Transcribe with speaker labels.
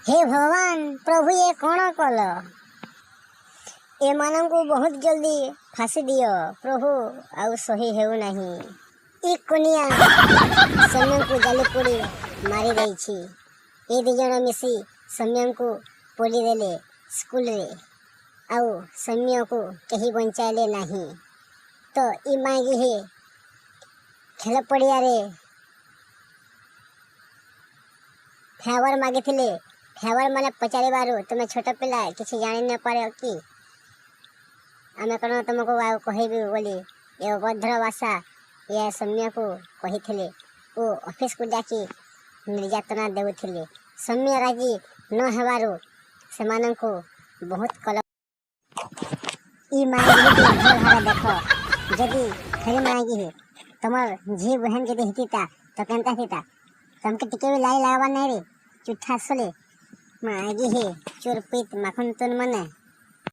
Speaker 1: हे भगवान प्रभु ये कौन कल ए मानू बहुत जल्दी फांसी दियो प्रभु आउ सही हेउ नहीं। ई कनिया सौम्य को जाली पोड़ी मारी देछि। ए दी जण मिसी सौम्य को पोड़ी देले स्कूल रे आउ सौम्य को कहीं बंचाइले नहीं। तो ई मागी हे खेल पड़िया रे फेवर मागी थिले। फेवर माने पचारे बारू तुम छोट पिला किसी जानी न पारे कि आमे कौन तुमको कहबी बोली ये अभद्र भाषा ये सौम्य को कही थिले। वो ऑफिस को जाकी निर्यातना देउथिले। सौम्य राजी न हेबारू सेमान को बहुत कल ई मागी के घर हारा देखो जदी खरी मागी है तमर झी बहन जदी हितिता तो केनता हिता तुमके टिके भी लाई लागबा नहीं रे चुट्ठा सोले मागी हे चोर पीत माखन तुन मने।